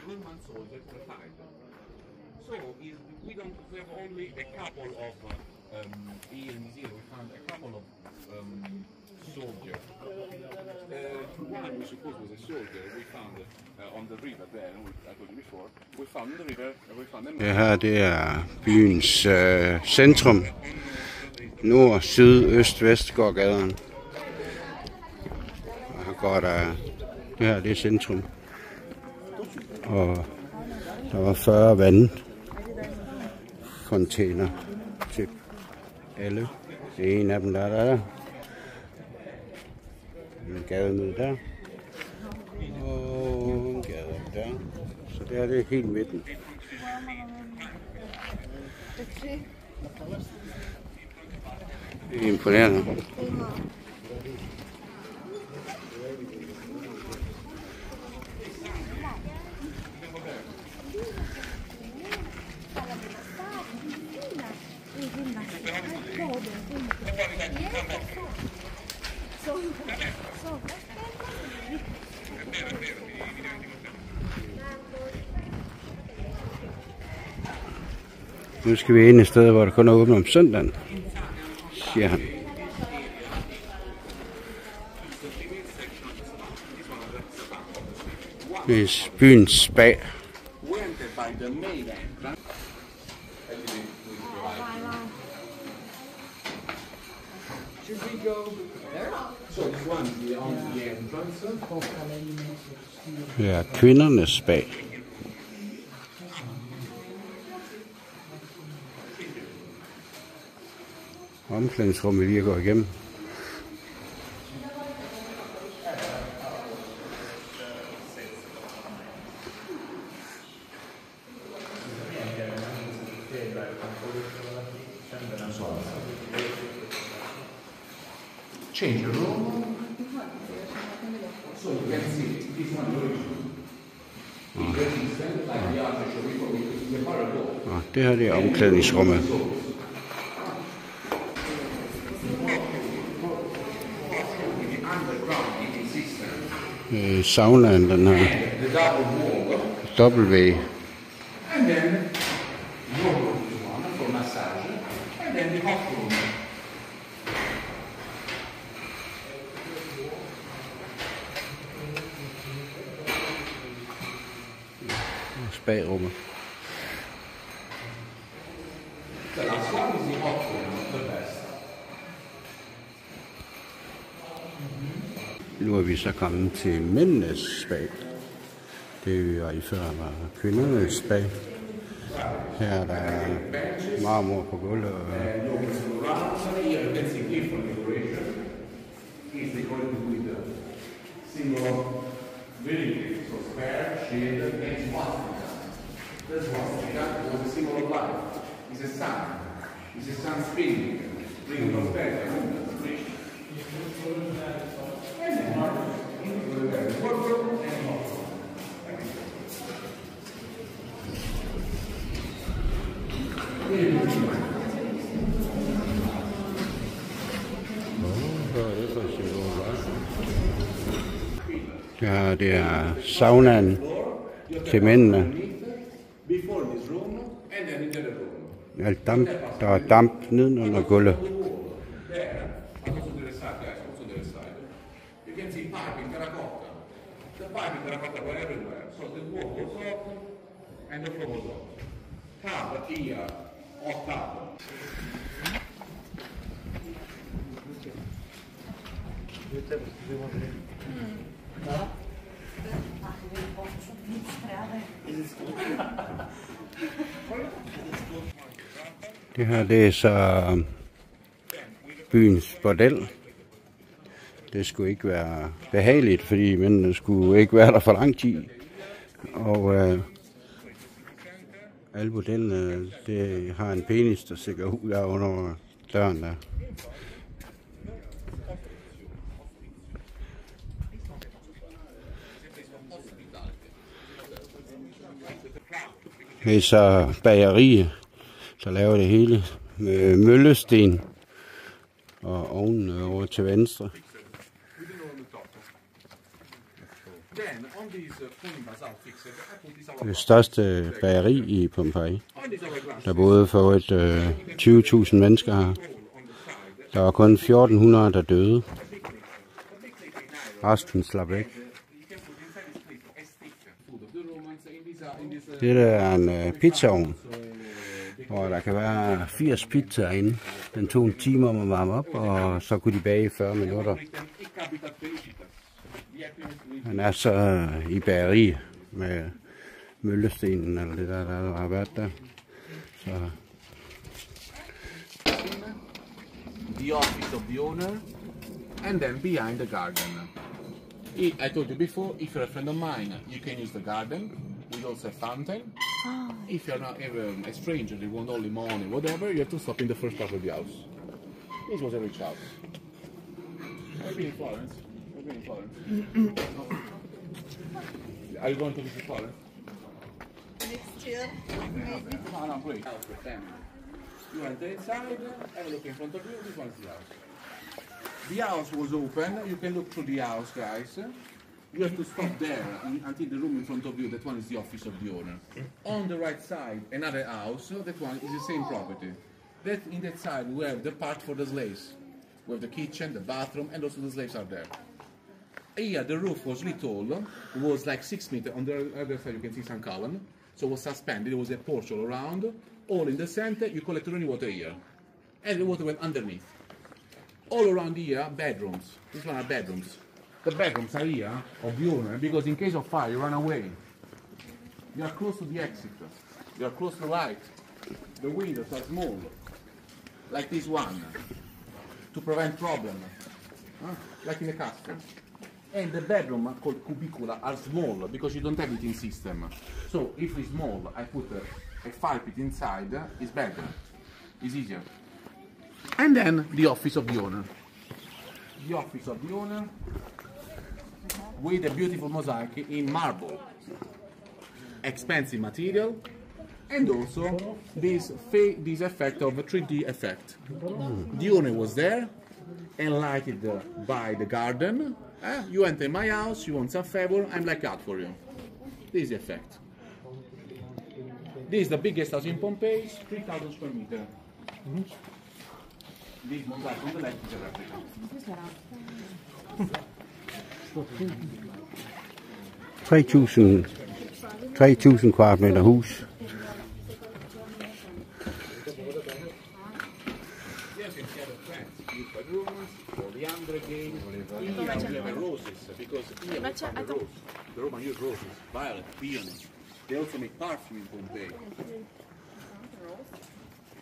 Roman soldiers to fight. So we have only a couple of here in Museum we found a couple of soldiers. One we suppose was a soldier we found on the river there. I told you before. We found the river. We found them. Det her det er byens centrum. Nord, syd, øst, vest går gaderne. Og her går der. Det her det er centrum. Og der var 40 vandfontæner til alle. Det er en af dem, der er der. En gade ned der. Og en gade der. Så det er det helt midten. Det er imponerende. Nu skal vi ind i stedet, hvor der kun er åbent om søndagen, siger han. Det er byens spa. Det er kvindernes spa. Omklædningsrum vi lige går igennem. Change the room. So you can see this one original. Det her det er omklædningsrummet. Saunaen, den her. W. Spa-rummet. Nu er vi så kommet til mændenes spa. Det var i før var kvindernes spa. Her er der marmor på gulvet. Ja, det er saunaen til mændene. Der er damp neden under gulvet. Det her det er så byens bordel. Det skulle ikke være behageligt, fordi mændene skulle ikke være der for lang tid. Og alle modellerne, det har en penis, der stikker ud der under døren der. Det er så bageriet, der laver det hele med møllesten og ovnen over til venstre. Det største bageri i Pompeji, der både for 20.000 mennesker her. Der var kun 1400, der døde. Resten slap væk. Det der er en pizzaovn, hvor der kan være 80 pizzaer inde. Den tog en time om at varme op, og så kunne de bage i 40 minutter. Han er så i bageri med møllestenen, eller det der har været der. Så. The office of the owner, and then behind the garden. I told you before, if you're a friend of mine, you can use the garden with also a fountain. If you're not a stranger, you want only money, whatever, you have to stop in the first part of the house. This was a rich house. I've been in Florence. Are you going to visit Florence? Next year, maybe. No, great. House for family. You enter inside, have a look in front of you, this one's the house. The house was open, you can look through the house, guys. You have to stop there until the room in front of you, that one is the office of the owner. On the right side, another house, that one is the same property. In that side, we have the part for the slaves. We have the kitchen, the bathroom, and also the slaves are there. Here, the roof was really tall, it was like 6 meters. On the other side, you can see some column. So it was suspended, there was a porch all around. All in the center, you collect rainwater here. And the water went underneath. All around here, bedrooms. These one are bedrooms. The bedrooms are here, of the owner, because in case of fire, you run away. You are close to the exit. You are close to the light. The windows are small, like this one, to prevent problem, like in a castle. And the bedroom called cubicula are small, because you don't have heating system. So if it's small, I put a fire pit inside, it's better, it's easier. And then the office of the owner. The office of the owner with a beautiful mosaic in marble. Expensive material, and also this effect of a 3D effect. The owner was there, enlightened by the garden. You enter my house, you want some favor, I'm like that for you. This is the effect. This is the biggest house in Pompeii, 3,000 square meters. This mosaic on the left is a replica. 3.000 kvadratmeter hus. The Romans use roses, violet, peonies. They also make perfume in Pompeii.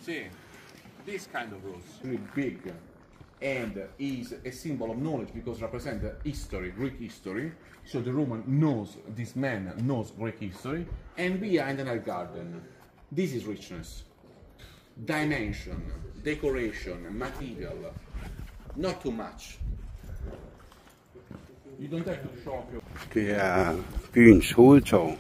See, this kind of rose, really big, and is a symbol of knowledge because it represents history, Greek history. So the Roman knows, this man knows Greek history, and behind another garden. This is richness, dimension, decoration, material, not too much. You don't have to show your... Det er byens hovedtorv.